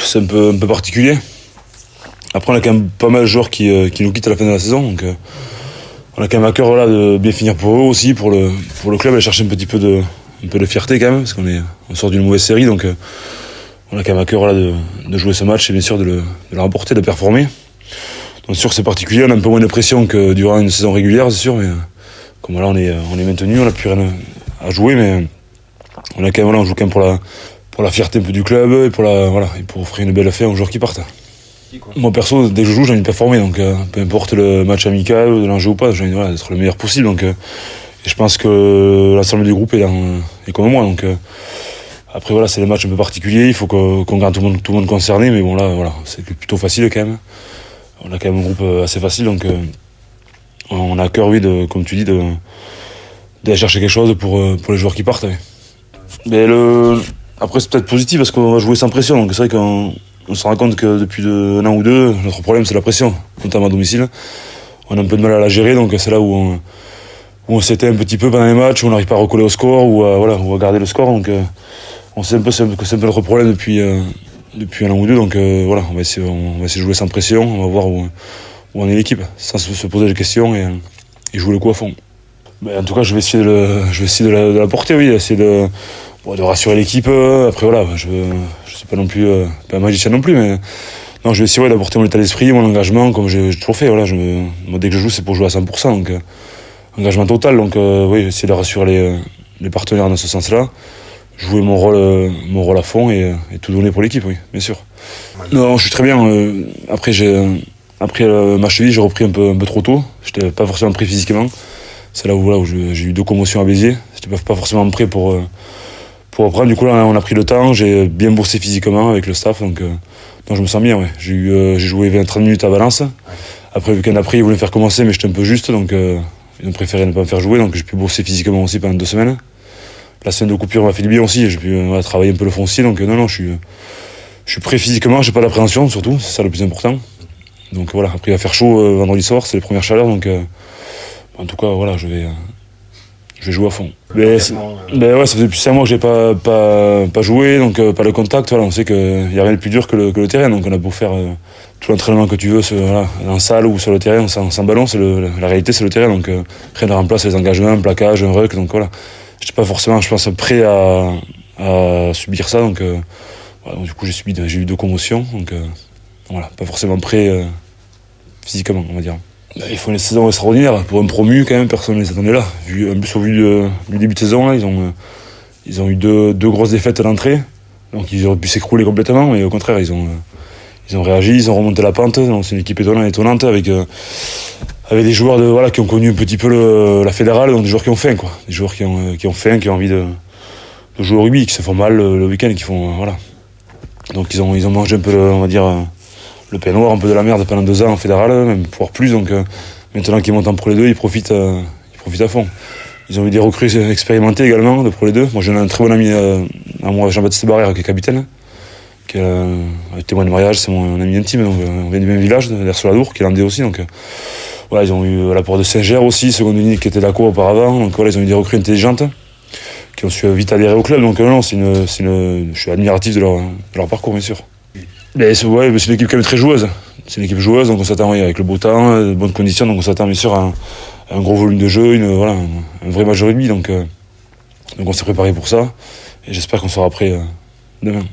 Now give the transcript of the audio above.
C'est un peu particulier. Après, on a quand même pas mal de joueurs qui nous quittent à la fin de la saison. Donc, on a quand même à cœur voilà, de bien finir pour eux aussi, pour le club, aller chercher un peu de fierté quand même, parce on sort d'une mauvaise série. Donc, on a quand même à cœur voilà, de jouer ce match et bien sûr de le remporter, de performer. Donc, c'est sûr que c'est particulier, on a un peu moins de pression que durant une saison régulière, c'est sûr. Mais comme là, on est maintenu, on n'a plus rien à jouer, mais on a quand même, voilà, on joue quand même pour la fierté un peu du club et pour offrir une belle affaire aux joueurs qui partent. Moi perso, dès que je joue, j'ai envie de performer, donc peu importe le match amical, de l'enjeu ou pas, j'ai envie d'être le meilleur possible. Donc, et je pense que l'ensemble du groupe est comme moi. Donc, après voilà, c'est des matchs un peu particuliers, il faut qu'on garde tout le monde concerné, mais bon là, voilà, c'est plutôt facile quand même. On a quand même un groupe assez facile, donc on a à cœur, oui, comme tu dis, d'aller chercher quelque chose pour les joueurs qui partent. Oui. Mais après, c'est peut-être positif parce qu'on va jouer sans pression, donc c'est vrai qu'on se rend compte que depuis un an ou deux, notre problème c'est la pression, notamment à domicile. On a un peu de mal à la gérer, donc c'est là où on s'éteint un petit peu pendant les matchs, où on n'arrive pas à recoller au score ou à garder le score. Donc on sait un peu que c'est un peu notre problème depuis un an ou deux. Donc voilà, on va essayer de jouer sans pression, on va voir où en est l'équipe, sans se poser des questions et jouer le coup à fond. Mais en tout cas, je vais essayer de la porter, oui, essayer de rassurer l'équipe. Après voilà, je suis pas non plus pas un magicien non plus, mais non, je vais essayer d'apporter mon état d'esprit, mon engagement, comme j'ai toujours fait. Voilà, moi, dès que je joue, c'est pour jouer à 100%, donc engagement total. Donc oui, essayer de rassurer les partenaires dans ce sens-là, jouer mon rôle à fond et tout donner pour l'équipe, oui, bien sûr. Non, je suis très bien. Après le match de vie, j'ai repris un peu trop tôt. J'étais pas forcément prêt physiquement. C'est là où j'ai eu 2 commotions à Béziers. J'étais pas forcément prêt pour reprendre. Du coup, là, on a pris le temps. J'ai bien bossé physiquement avec le staff. Donc je me sens bien. Ouais. J'ai joué 20-30 minutes à Valence. Après, le week-end après, ils voulaient me faire commencer, mais j'étais un peu juste. Donc, ils ont préféré ne pas me faire jouer. Donc, j'ai pu bosser physiquement aussi pendant 2 semaines. La semaine de coupure m'a fait du bien aussi. J'ai pu travailler un peu le foncier. Donc, non, je suis prêt physiquement. J'ai pas d'appréhension, surtout. C'est ça le plus important. Donc, voilà. Après, il va faire chaud vendredi soir. C'est les premières chaleurs. Donc, en tout cas, voilà, je vais jouer à fond. Ouais, ça fait depuis 5 mois que j'ai pas joué, donc pas le contact. Voilà, on sait qu'il n'y a rien de plus dur que le terrain, donc on a beau faire tout l'entraînement que tu veux, en salle ou sur le terrain, sans ballon, la réalité c'est le terrain, donc rien ne remplace les engagements, un plaquage, un ruck, donc voilà. J'étais pas forcément, je pense, prêt à subir ça, donc voilà, du coup j'ai eu 2 commotions, donc voilà, pas forcément prêt physiquement, on va dire. Il faut une saison extraordinaire. Pour un promu, quand même, personne ne les attendait là. Au vu du début de saison, là, ils ont eu deux grosses défaites à l'entrée. Donc ils auraient pu s'écrouler complètement, mais au contraire, ils ont réagi, ils ont remonté la pente. Donc c'est une équipe étonnante avec des joueurs qui ont connu un petit peu la fédérale, donc des joueurs qui ont faim, quoi. Des joueurs qui ont faim, qui ont envie de jouer au rugby, qui se font mal le week-end, qui font voilà. Donc ils ont mangé un peu, on va dire, le pain noir, un peu de la merde pendant 2 ans en fédéral, même voire plus. Donc maintenant qu'ils montent en Pro 2, ils profitent à fond. Ils ont eu des recrues expérimentées également de Pro 2. Moi j'ai un très bon ami à moi, Jean-Baptiste Barrère, qui est capitaine, qui est témoin de mariage, c'est mon ami intime. Donc on vient du même village, d'Air-sur-la-Dour, qui est landais aussi. Donc voilà, ils ont eu l'apport de Saint-Ger aussi, seconde ligne qui était d'accord auparavant. Donc voilà, ils ont eu des recrues intelligentes qui ont su vite adhérer au club. Donc non, je suis admiratif de leur parcours, bien sûr. Mais c'est une équipe quand même très joueuse. C'est une équipe joueuse, donc on s'attend avec le beau temps, de bonnes conditions, donc on s'attend bien sûr à un gros volume de jeu, un vrai match de rugby. Donc on s'est préparé pour ça et j'espère qu'on sera prêt demain.